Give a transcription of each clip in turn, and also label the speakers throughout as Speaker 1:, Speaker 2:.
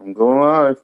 Speaker 1: I'm going live.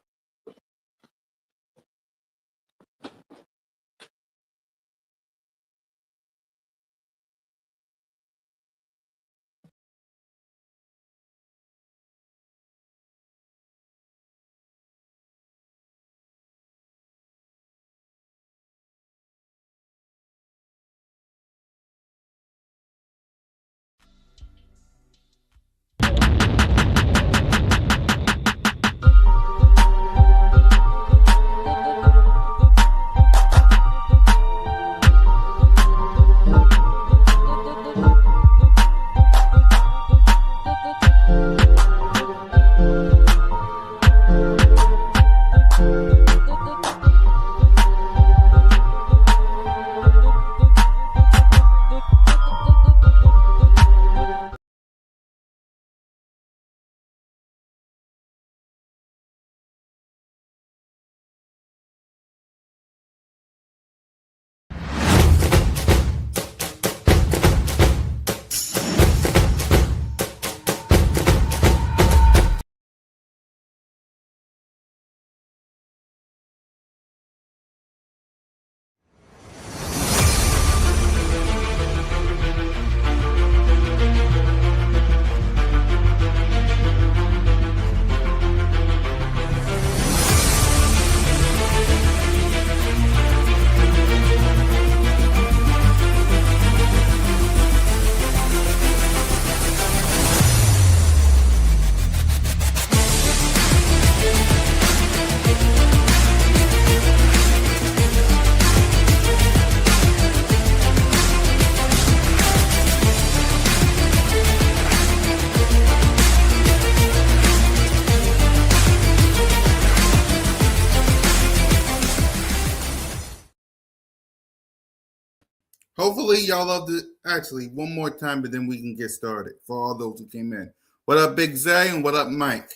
Speaker 2: Hopefully y'all loved it. Actually, one more time, but then we can get started for all those who came in. What up, Big Zay, and what up, Mike?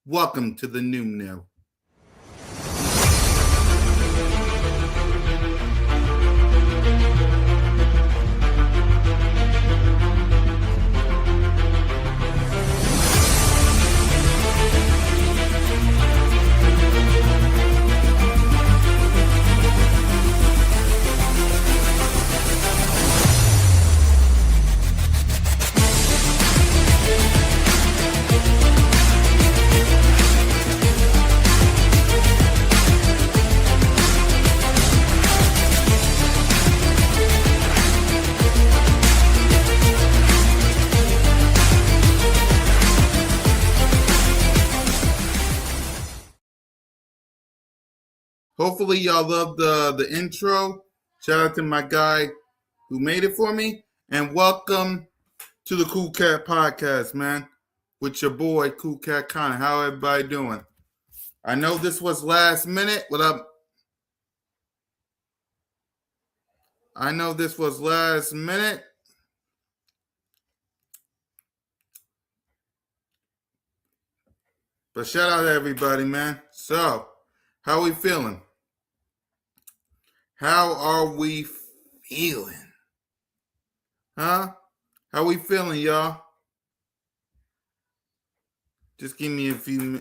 Speaker 2: Welcome to the new New. Hopefully y'all loved the intro. Shout out to my guy who made it for me. And welcome to the CoolCat podcast, man. With your boy, CoolCat Connor. How everybody doing? I know this was last minute. What up? I know this was last minute. But shout out to everybody, man. So, how we feeling? How are we feeling? Huh? How we feeling, y'all? Just give me a few,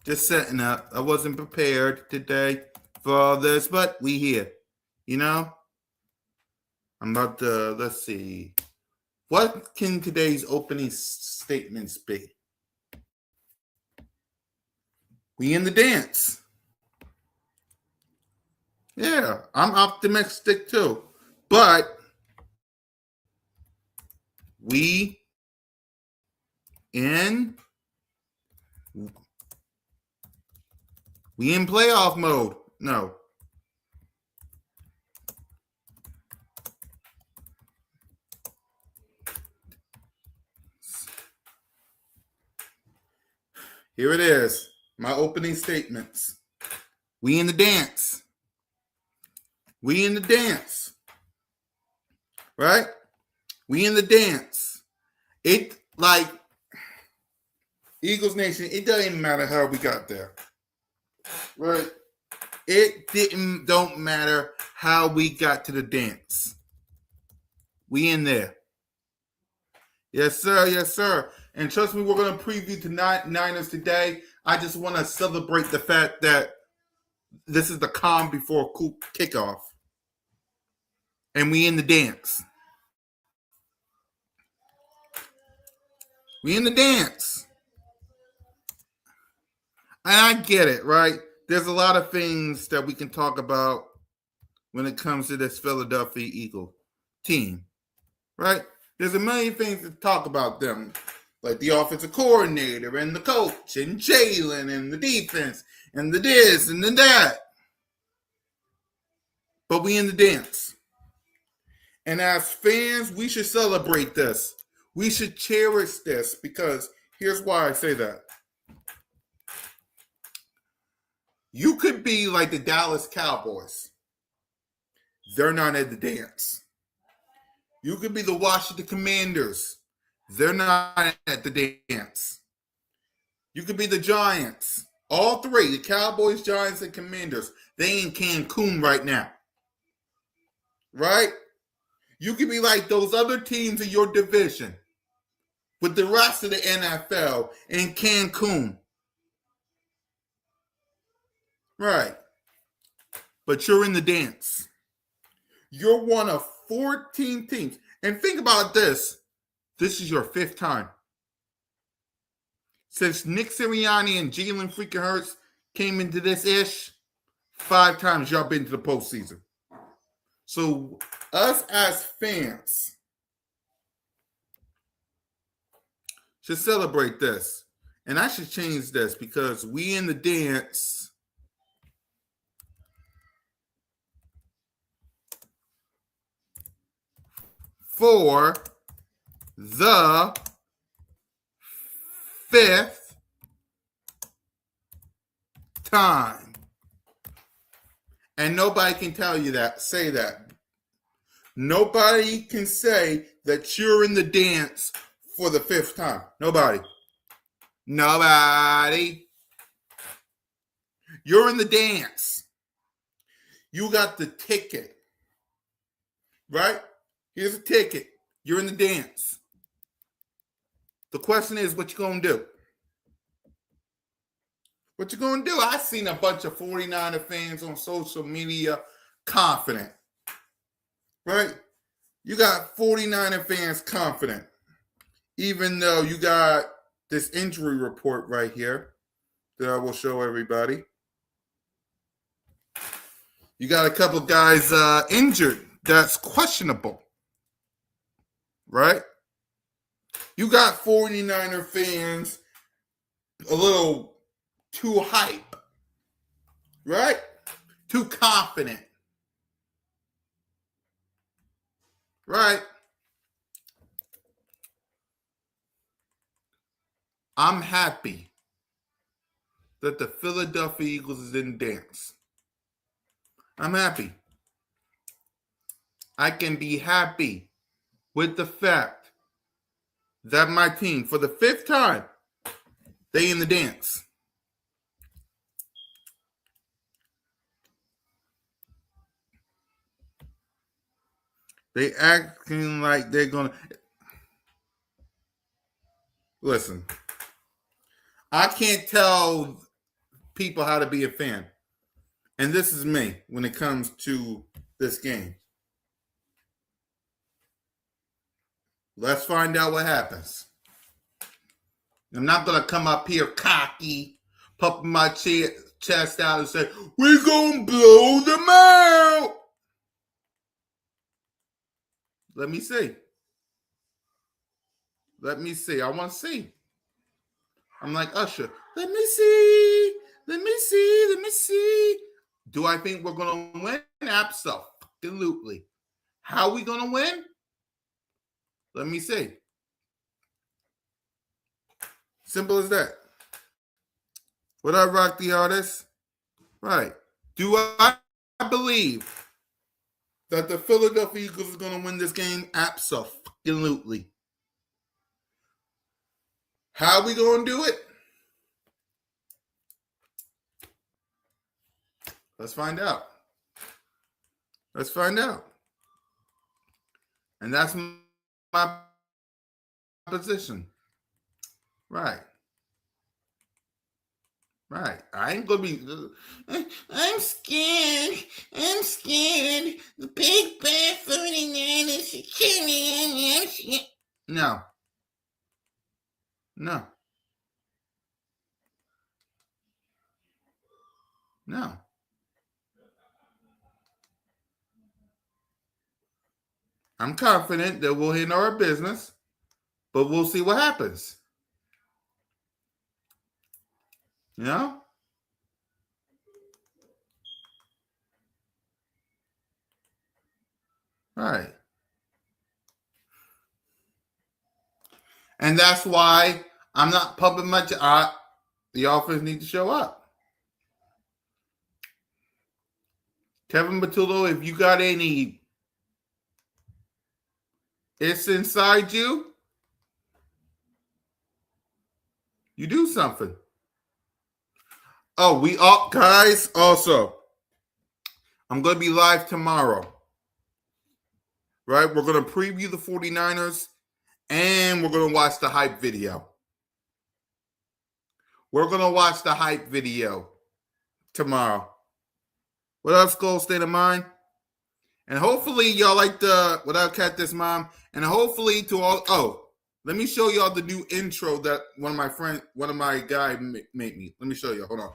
Speaker 2: just setting up. I wasn't prepared today for all this, but we here, I'm about to, let's see. What can today's opening statements be? We in the dance. Yeah, I'm optimistic too. But we in playoff mode. No. Here it is. My opening statements. We in the dance. We in the dance. Right? We in the dance. It, like, Eagles Nation, it doesn't matter how we got there. Right? Don't matter how we got to the dance. We in there. Yes, sir. Yes, sir. And trust me, we're going to preview tonight Niners today. I just want to celebrate the fact that this is the calm before kickoff. And we in the dance. We in the dance. And I get it, right? There's a lot of things that we can talk about when it comes to this Philadelphia Eagle team, right? There's a million things to talk about them, like the offensive coordinator and the coach and Jalen and the defense and the this and the that. But we in the dance. And as fans, we should celebrate this. We should cherish this because here's why I say that. You could be like the Dallas Cowboys. They're not at the dance. You could be the Washington Commanders. They're not at the dance. You could be the Giants. All three, the Cowboys, Giants, and Commanders. They in Cancun right now. Right? You could be like those other teams in your division with the rest of the NFL in Cancun. Right. But you're in the dance. You're one of 14 teams. And think about this. This is your fifth time. Since Nick Sirianni and Jalen freaking Hurts came into this ish, 5 times y'all been to the postseason. So us as fans should celebrate this. And I should change this because we in the dance for the 5th time. And nobody can tell you that, say that. Nobody can say that you're in the dance for the 5th time. Nobody. Nobody. You're in the dance. You got the ticket. Right? Here's a ticket. You're in the dance. The question is, what you gonna do? What you gonna do? I seen a bunch of 49er fans on social media confident. Right? You got 49er fans confident. Even though you got this injury report right here that I will show everybody. You got a couple guys injured that's questionable. Right? You got 49er fans a little too hype. Right? Too confident. Right? I'm happy that the Philadelphia Eagles is in dance. I'm happy. I can be happy with the fact that my team, for the 5th time, they in the dance. They acting like they're gonna listen. I can't tell people how to be a fan. And this is me when it comes to this game. Let's find out what happens. I'm not going to come up here cocky, puffing my chest out and say, we're going to blow them out. Let me see. Let me see. I want to see. I'm like Usher. Let me see. Let me see. Let me see. Do I think we're going to win? Absolutely. How are we going to win? Let me see. Simple as that. Would I rock the artist? Right. Do I believe that the Philadelphia Eagles is going to win this game? Absolutely. How are we going to do it? Let's find out. Let's find out. And that's my position. Right. Right. I ain't gonna be. I'm scared. I'm scared. The big bad 49ers are killing. No. No. No. I'm confident that we'll handle our business, but we'll see what happens. You know? Right. And that's why I'm not pumping much. The offense need to show up. Kevin Batullo, if you got any, it's inside you. You do something. Oh, we all guys. Also, I'm going to be live tomorrow. Right? We're going to preview the 49ers and we're going to watch the hype video. We're going to watch the hype video tomorrow. What else, Gold State of Mind? And hopefully y'all like the Without Cat This Mom. And hopefully to all, let me show y'all the new intro that one of my guys made me. Let me show you. Hold on.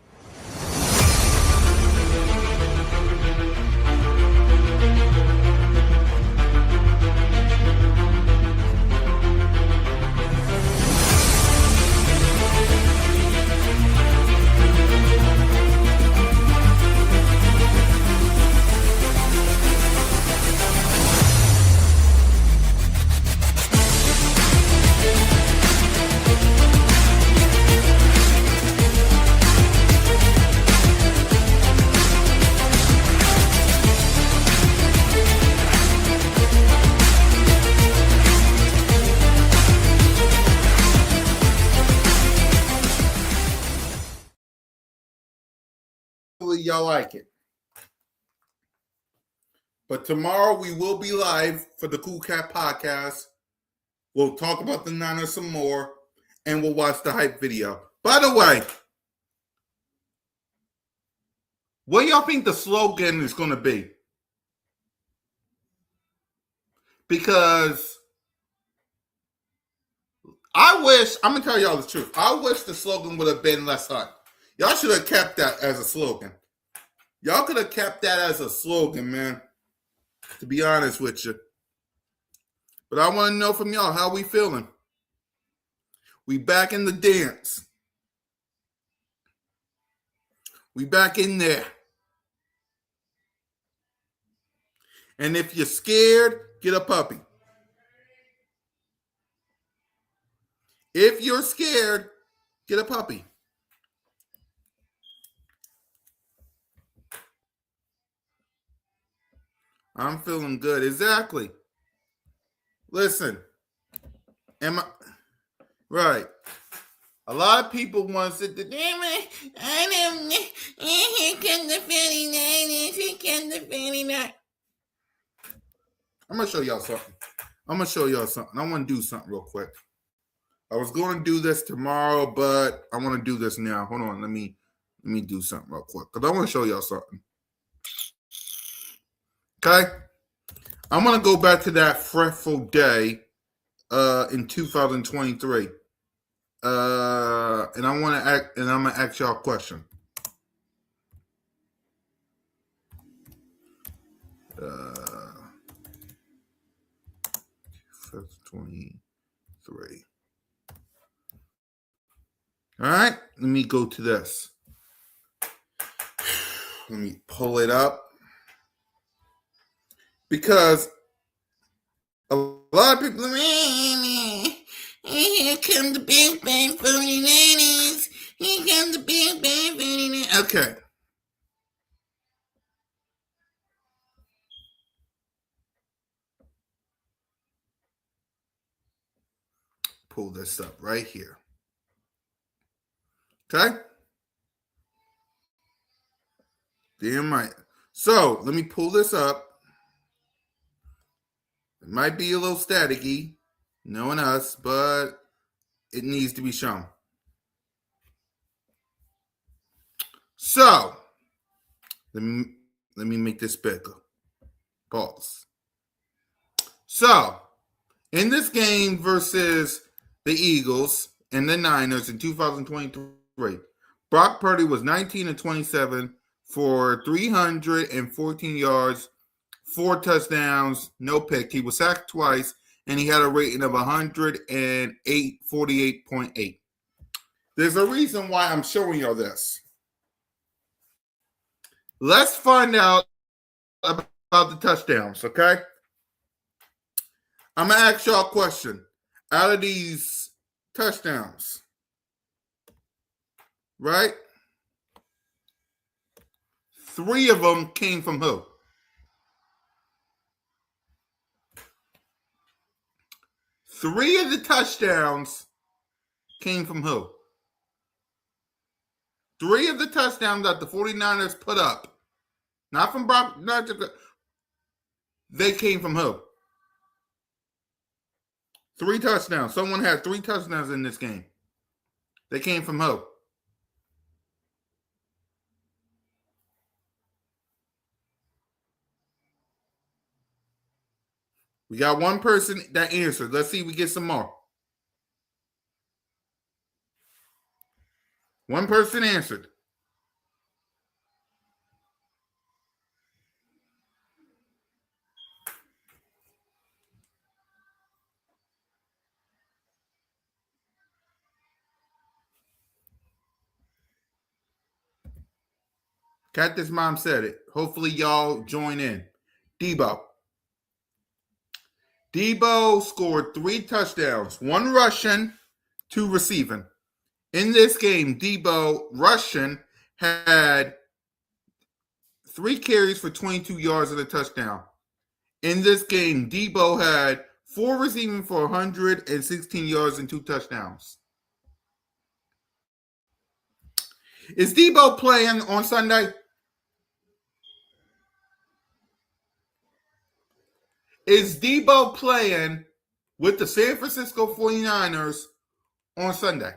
Speaker 2: Hopefully y'all like it. But tomorrow we will be live for the CoolCat podcast. We'll talk about the Niners some more, and we'll watch the hype video. By the way, what do y'all think the slogan is going to be? Because I'm going to tell y'all the truth. I wish the slogan would have been less hunt. Y'all should have kept that as a slogan. Y'all could have kept that as a slogan, man. To be honest with you. But I want to know from y'all, how we feeling? We back in the dance. We back in there. And if you're scared, get a puppy. If you're scared, get a puppy. I'm feeling good. Exactly. Listen. Right. A lot of people want to sit there. Here comes the 49ers. Here comes the 49ers. I'm going to show y'all something. I want to do something real quick. I was going to do this tomorrow, but I want to do this now. Hold on. Let me do something real quick because I want to show y'all something. Okay? I'm going to go back to that fretful day in 2023. And I'm gonna ask y'all a question. 23. All right, let me go to this. Let me pull it up. Because a lot of people, here come the big bang 49ers. Here come the big bang 49ers. Okay. Pull this up right here. Okay? Damn right. So, let me pull this up. It might be a little staticky, knowing us, but it needs to be shown. So, let me make this bigger. Pause. So, in this game versus the Eagles and the Niners in 2023, Brock Purdy was 19 and 27 for 314 yards, 4 touchdowns, no pick. He was sacked twice, and he had a rating of 148.8. There's a reason why I'm showing y'all this. Let's find out about the touchdowns, okay? I'm going to ask y'all a question. Out of these touchdowns, right? 3 of them came from who? 3 of the touchdowns came from who? 3 of the touchdowns that the 49ers put up, not from Brock, they came from who? 3 touchdowns. Someone had 3 touchdowns in this game. They came from who? We got one person that answered. Let's see if we get some more. One person answered. Cactus Mom said it. Hopefully y'all join in. Debo. Debo scored 3 touchdowns, 1 rushing, 2 receiving. In this game, Debo rushing had 3 carries for 22 yards and a touchdown. In this game, Debo had 4 receiving for 116 yards and 2 touchdowns. Is Debo playing on Sunday? Is Debo playing with the San Francisco 49ers on Sunday?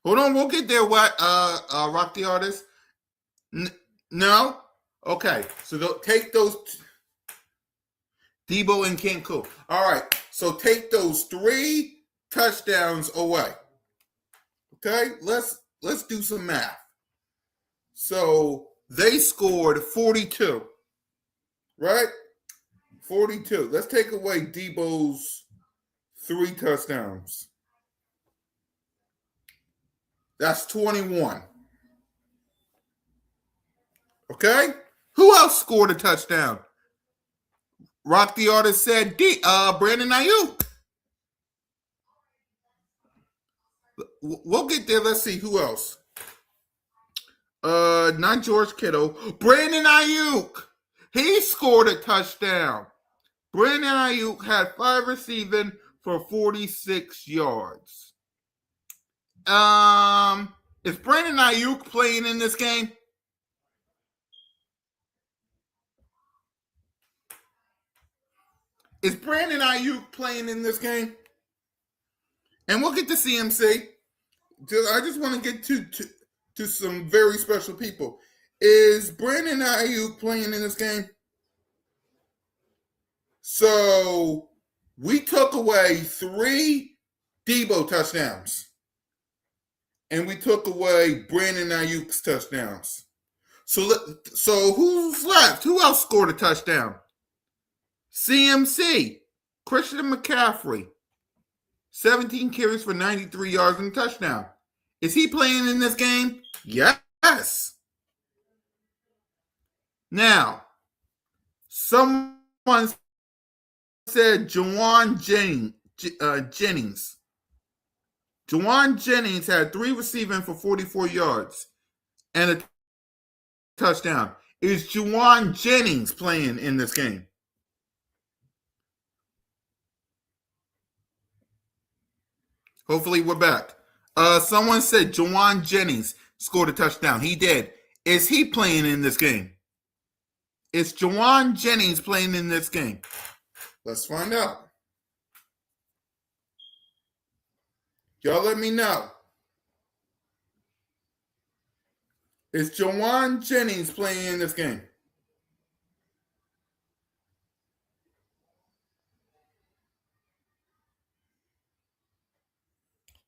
Speaker 2: Hold on, we'll get there. What, Rock the Artist? No? Okay, so take those. Debo and Cancun. All right, so take those 3 touchdowns away. Okay, let's do some math. So they scored 42, right? 42. Let's take away Debo's 3 touchdowns. That's 21. Okay? Who else scored a touchdown? Rock the Artist said Brandon Ayuk. We'll get there. Let's see who else. Not George Kittle. Brandon Ayuk. He scored a touchdown. Brandon Ayuk had 5 receiving for 46 yards. Is Brandon Ayuk playing in this game? Is Brandon Ayuk playing in this game? And we'll get to CMC. I just want to get to some very special people. Is Brandon Ayuk playing in this game? So we took away 3 Debo touchdowns. And we took away Brandon Ayuk's touchdowns. So who's left? Who else scored a touchdown? CMC, Christian McCaffrey, 17 carries for 93 yards and a touchdown. Is he playing in this game? Yes. Now, someone said Juwan Jennings. Juwan Jennings had 3 receiving for 44 yards and a touchdown. Is Juwan Jennings playing in this game? Hopefully we're back. Someone said Juwan Jennings scored a touchdown. He did. Is he playing in this game? Is Juwan Jennings playing in this game? Let's find out. Y'all let me know. Is Jawan Jennings playing in this game?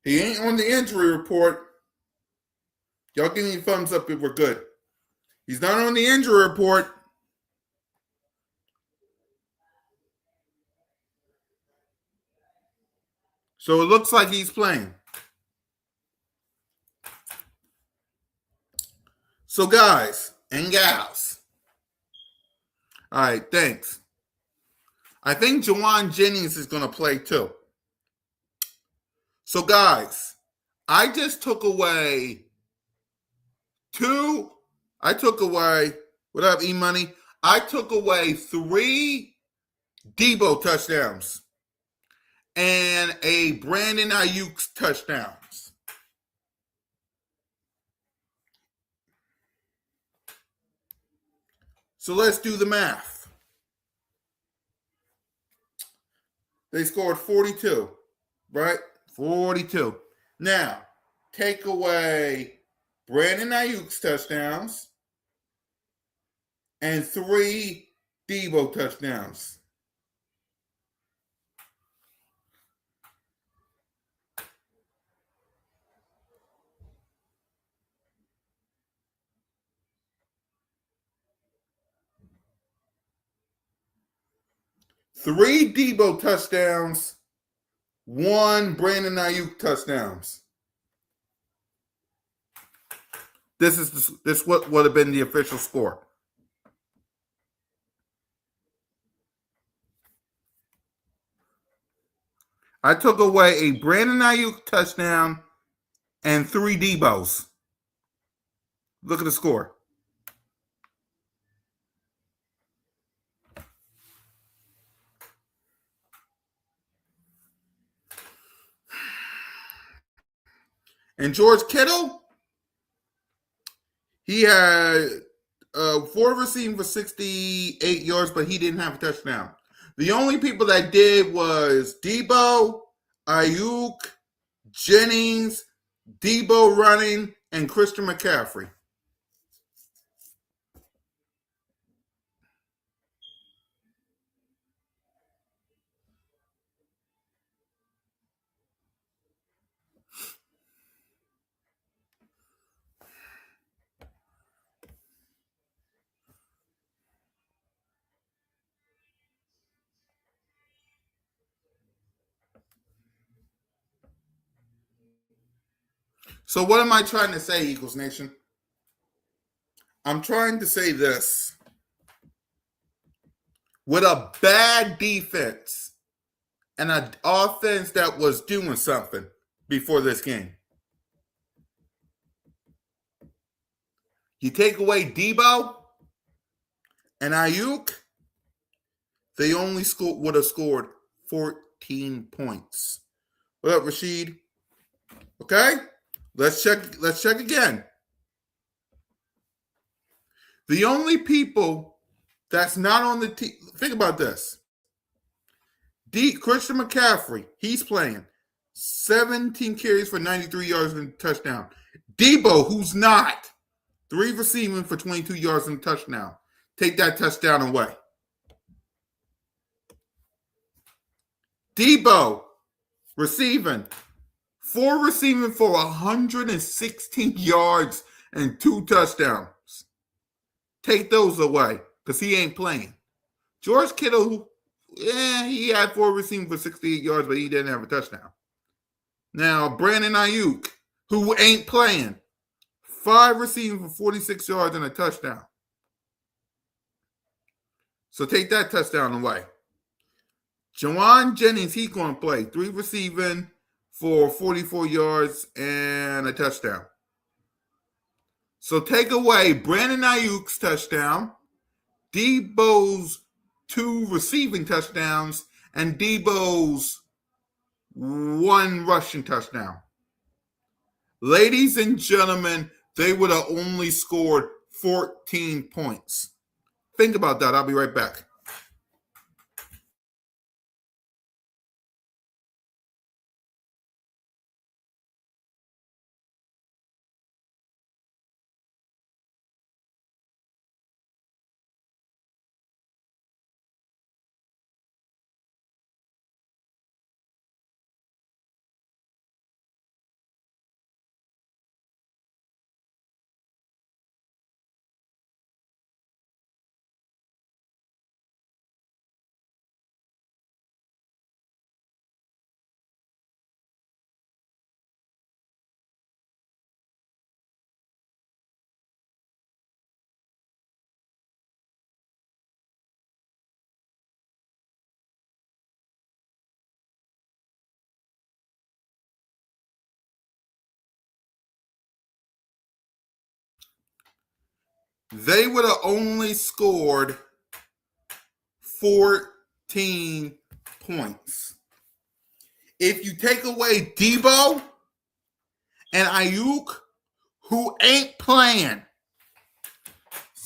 Speaker 2: He ain't on the injury report. Y'all give me a thumbs up if we're good. He's not on the injury report. So it looks like he's playing. So guys and gals. All right, thanks. I think Jawan Jennings is going to play too. So guys, I just took away what up, E-Money? I took away 3 Debo touchdowns and a Brandon Ayuk touchdowns. So let's do the math. They scored 42, right? 42. Now, take away Brandon Ayuk's touchdowns and 3 Debo touchdowns. Three Debo touchdowns, 1 Brandon Ayuk touchdowns. This what would have been the official score. I took away a Brandon Ayuk touchdown and 3 Debos. Look at the score. And George Kittle, he had 4 receiving for 68 yards, but he didn't have a touchdown. The only people that did was Debo, Ayuk, Jennings, Debo running, and Christian McCaffrey. So what am I trying to say, Eagles Nation? I'm trying to say this. With a bad defense and an offense that was doing something before this game, you take away Debo and Ayuk, they only would have scored 14 points. What up, Rashid? Okay, let's check again. The only people that's not on the team. Think about this. Christian McCaffrey, he's playing 17 carries for 93 yards and a touchdown. Debo, who's not, 3 receiving for 22 yards and a touchdown. Take that touchdown away. Debo receiving 4 receiving for 116 yards and 2 touchdowns. Take those away because he ain't playing. George Kittle, he had 4 receiving for 68 yards, but he didn't have a touchdown. Now, Brandon Ayuk, who ain't playing, 5 receiving for 46 yards and a touchdown. So take that touchdown away. Jawan Jennings, he's going to play 3 receiving for 44 yards and a touchdown. So take away Brandon Ayuk's touchdown, Debo's 2 receiving touchdowns, and Debo's 1 rushing touchdown. Ladies and gentlemen, they would have only scored 14 points. Think about that. I'll be right back. they would have only scored 14 points. If you take away Debo and Ayuk, who ain't playing,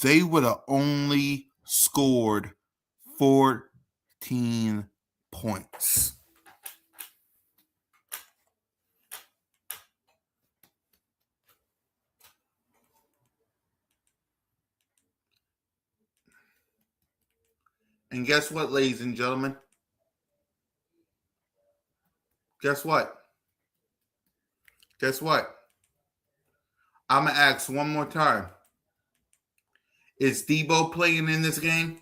Speaker 2: they would have only scored 14 points. And guess what, ladies and gentlemen? Guess what? Guess what? I'm going to ask one more time. Is Debo playing in this game?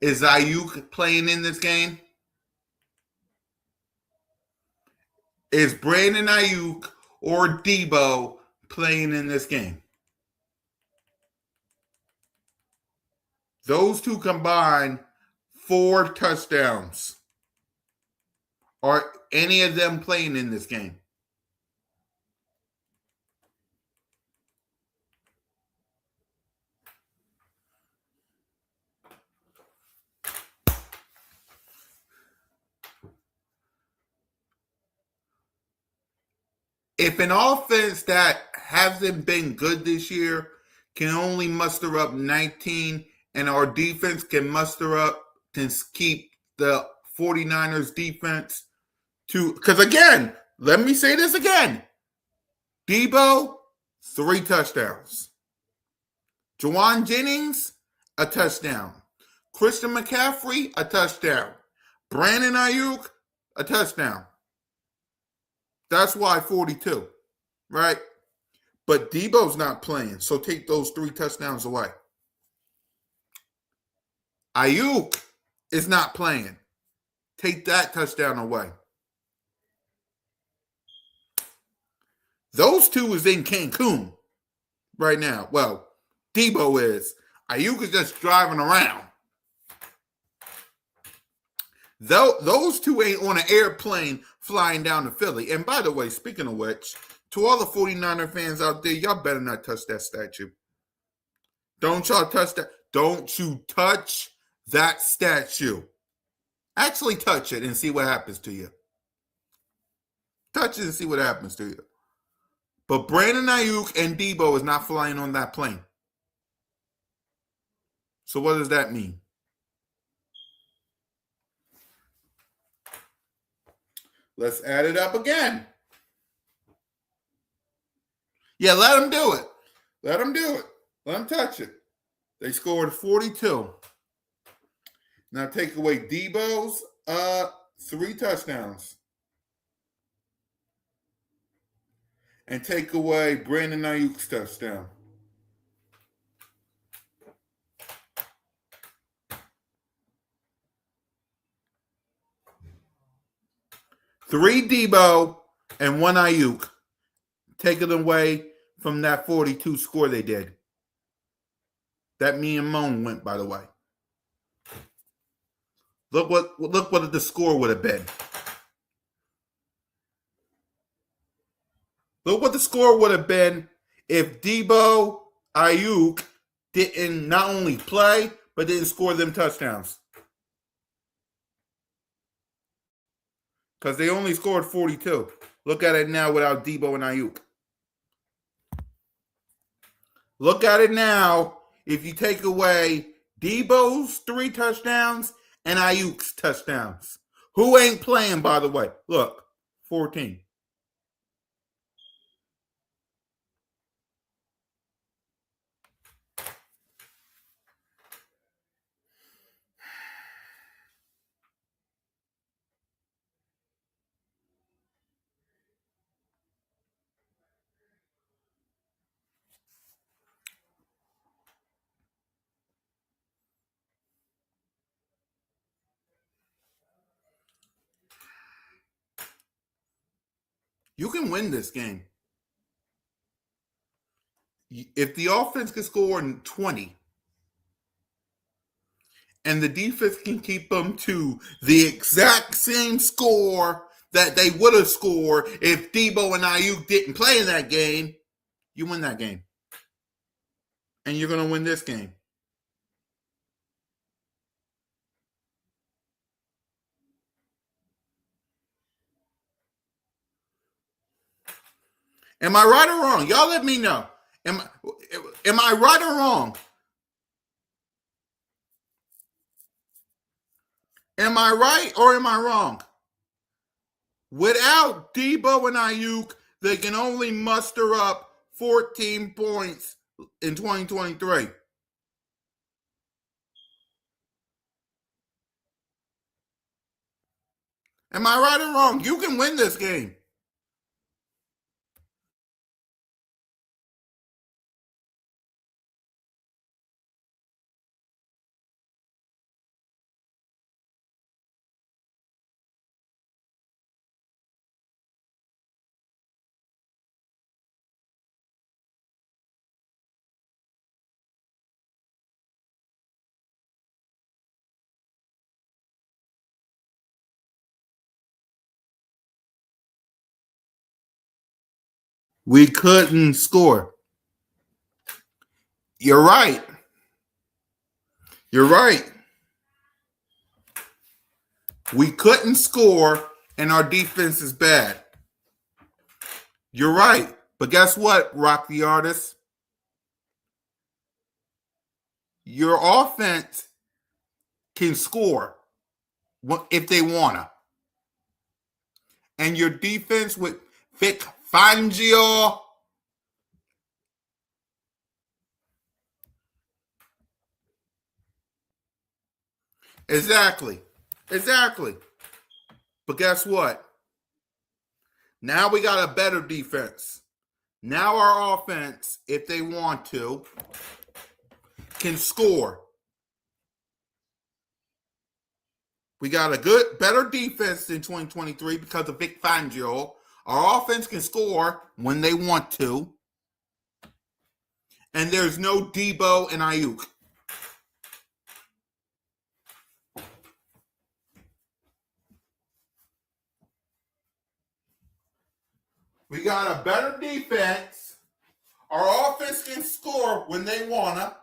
Speaker 2: Is Ayuk playing in this game? Is Brandon Ayuk or Debo playing in this game? Those two combined 4 touchdowns. Are any of them playing in this game? If an offense that hasn't been good this year can only muster up 19 and our defense can muster up, can keep the 49ers defense to, because again, let me say this again. Debo, 3 touchdowns. Juwan Jennings, a touchdown. Christian McCaffrey, a touchdown. Brandon Ayuk, a touchdown. That's why 42, right? But Debo's not playing, so take those 3 touchdowns away. Ayuk is not playing. Take that touchdown away. Those 2 is in Cancun right now. Well, Debo is. Ayuk is just driving around. Those 2 ain't on an airplane flying down to Philly. And by the way, speaking of which, to all the 49er fans out there, y'all better not touch that statue. Don't y'all touch that. Don't you touch that statue. Actually touch it and see what happens to you. Touch it and see what happens to you. But Brandon Ayuk and Debo is not flying on that plane. So what does that mean? Let's add it up again. Yeah, let them do it. Let them do it. Let them touch it. They scored 42. Now take away Debo's 3 touchdowns. And take away Brandon Ayuk's touchdown. Three Debo and 1 Ayuk. Taking away from that 42 score they did. That me and Moan went, by the way. Look what the score would have been. Look what the score would have been if Debo Ayuk didn't not only play, but didn't score them touchdowns. Because they only scored 42. Look at it now without Debo and Ayuk. Look at it now if you take away Debo's 3 touchdowns and Ayuk's touchdowns. Who ain't playing, by the way? Look, 14. You can win this game. If the offense can score 20 and the defense can keep them to the exact same score that they would have scored if Debo and Ayuk didn't play in that game, you win that game. And you're going to win this game. Am I right or wrong? Y'all let me know. Am I right or wrong? Am I right or am I wrong? Without Debo and Ayuk, they can only muster up 14 points in 2023. Am I right or wrong? You can win this game. We couldn't score. You're right. You're right. We couldn't score, and our defense is bad. You're right. But guess what, Rock the Artist? Your offense can score if they want to. And your defense with Vic Fangio. Exactly. But guess what? Now we got a better defense. Now our offense, if they want to, can score. We got a better defense in 2023 because of Vic Fangio. Our offense can score when they want to. And there's no Debo and Ayuk. We got a better defense. Our offense can score when they wanna.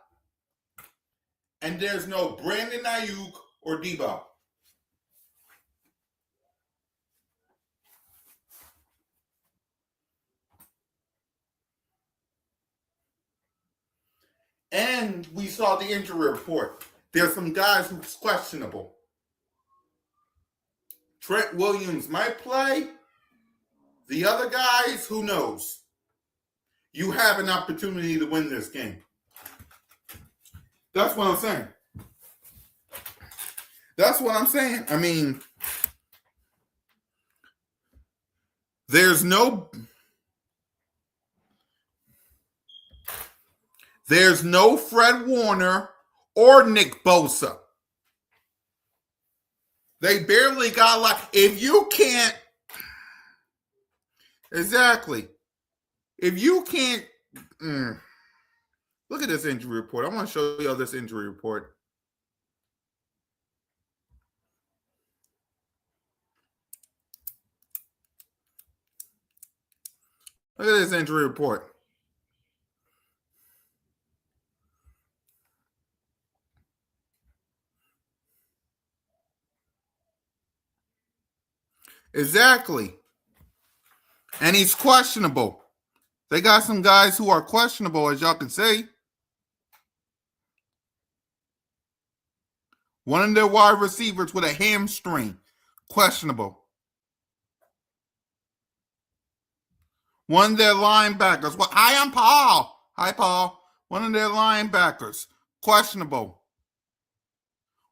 Speaker 2: And there's no Brandon Ayuk or Debo. And we saw the injury report. There's some guys who's questionable. Trent Williams might play. The other guys, who knows? You have an opportunity to win this game. That's what I'm saying. I mean, there's no Fred Warner or Nick Bosa. They barely got if you can't. Exactly. If you can't. Look at this injury report. I want to show you all this injury report. Look at this injury report. Exactly. And he's questionable. They got some guys who are questionable, as y'all can see. One of their wide receivers with a hamstring, questionable. One of their linebackers. Well, I'm Paul. Hi, Paul. One of their linebackers, questionable.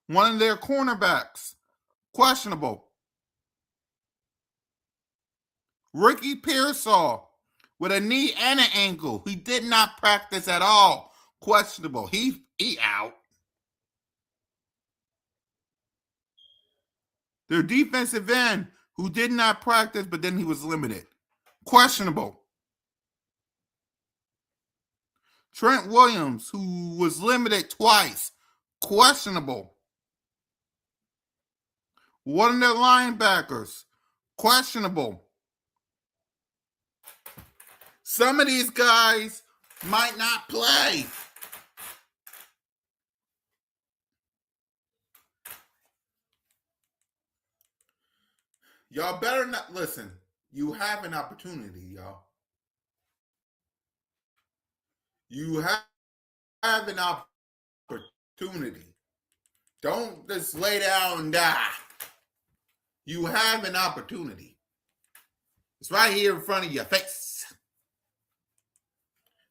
Speaker 2: One of their cornerbacks, questionable. Ricky Pearsall with a knee and an ankle. He did not practice at all. Questionable. He out. Their defensive end, who did not practice, but then he was limited. Questionable. Trent Williams, who was limited twice. Questionable. One of their linebackers. Questionable. Some of these guys might not play. Y'all better not listen. You have an opportunity, y'all. You have an opportunity. Don't just lay down and die. You have an opportunity. It's right here in front of your face.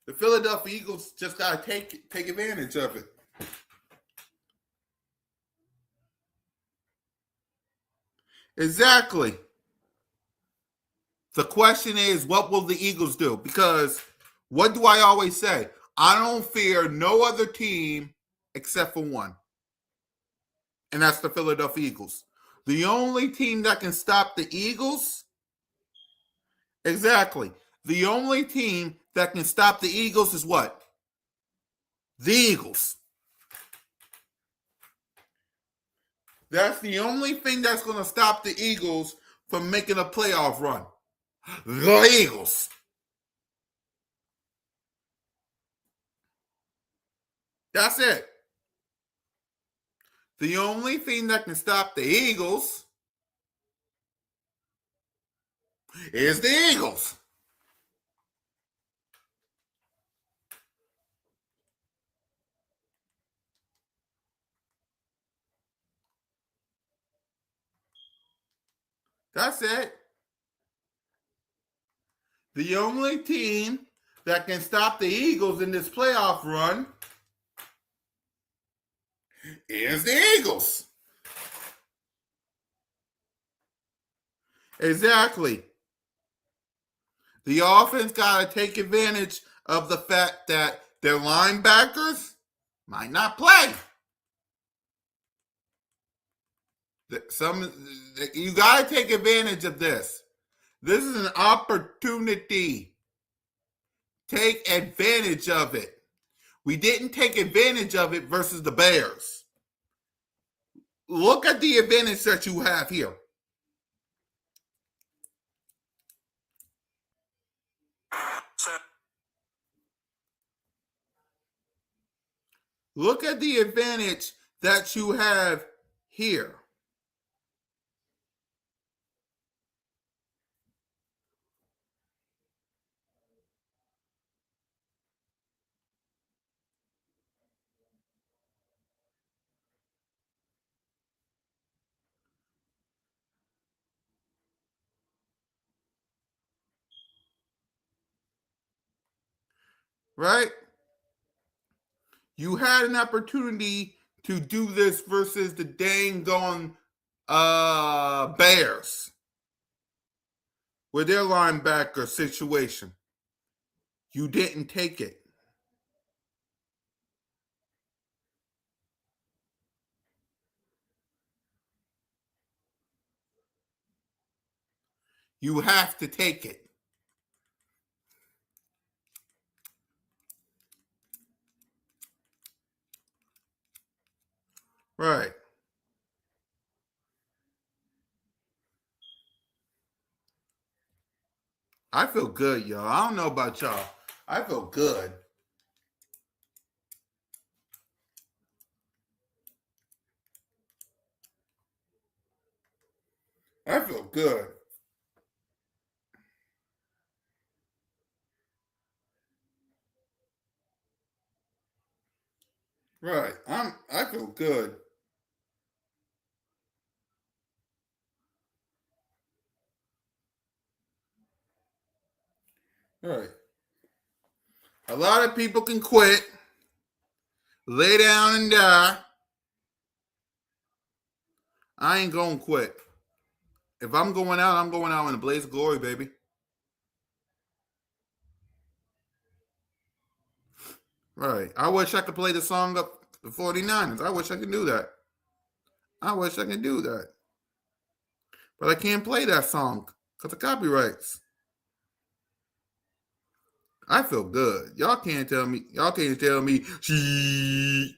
Speaker 2: The Philadelphia Eagles just got to take advantage of it. Exactly. The question is, what will the Eagles do? Because what do I always say? I don't fear no other team except for one, and that's the Philadelphia Eagles. The only team that can stop the Eagles, exactly. The only team that can stop the Eagles is what? The Eagles. That's the only thing that's going to stop the Eagles from making a playoff run. The Eagles. That's it. The only thing that can stop the Eagles is the Eagles. That's it. The only team that can stop the Eagles in this playoff run is the Eagles. Exactly. The offense got to take advantage of the fact that their linebackers might not play. You got to take advantage of this. This is an opportunity. Take advantage of it. We didn't take advantage of it versus the Bears. Look at the advantage that you have here. Look at the advantage that you have here. Right? You had an opportunity to do this versus the dang gone Bears with their linebacker situation. You didn't take it. You have to take it. Right. I feel good, y'all. I don't know about y'all. I feel good. I feel good. Right. I feel good. Right. A lot of people can quit, lay down and die. I ain't gonna quit. If I'm going out, I'm going out in a blaze of glory, baby. Right. I wish I could play the song up the 49ers. I wish I could do that. I wish I could do that. But I can't play that song because of copyrights. I feel good. Y'all can't tell me. Y'all can't tell me. She.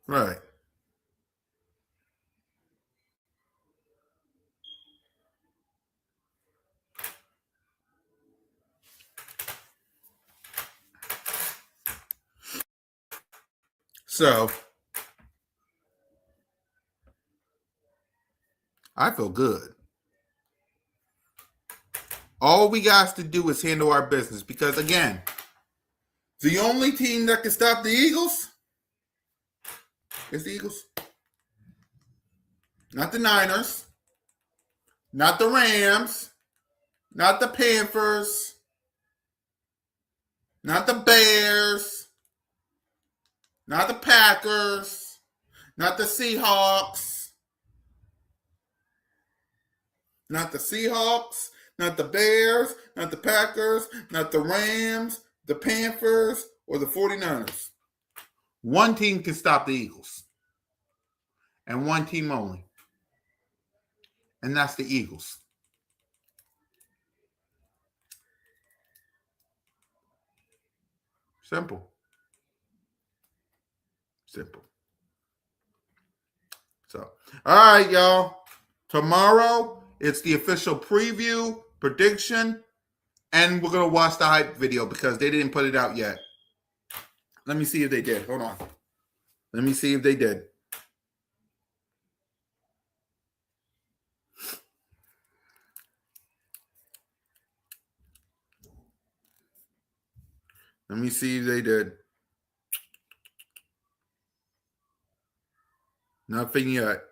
Speaker 2: Right. So I feel good. All we got to do is handle our business because, again, the only team that can stop the Eagles is the Eagles. Not the Niners. Not the Rams. Not the Panthers. Not the Bears. Not the Packers. Not the Seahawks. Not the Seahawks. Not the Bears. Not the Packers. Not the Rams. The Panthers. Or the 49ers. One team can stop the Eagles. And one team only. And that's the Eagles. Simple. Simple. So, all right, y'all. Tomorrow, it's the official preview, prediction, and we're going to watch the hype video because they didn't put it out yet. Let me see if they did. Hold on. Let me see if they did. Let me see if they did. Nothing yet.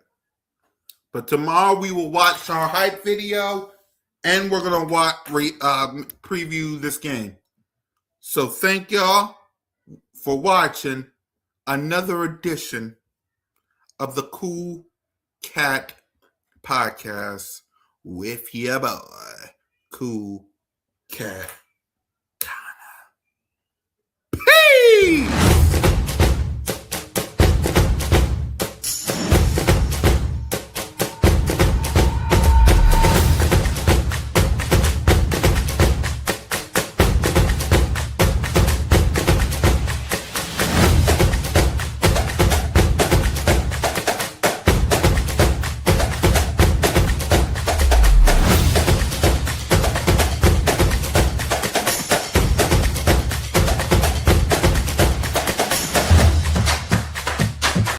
Speaker 2: But tomorrow we will watch our hype video and we're going to preview this game. So thank y'all for watching another edition of the Cool Cat Podcast with your boy, Cool Cat. Peace!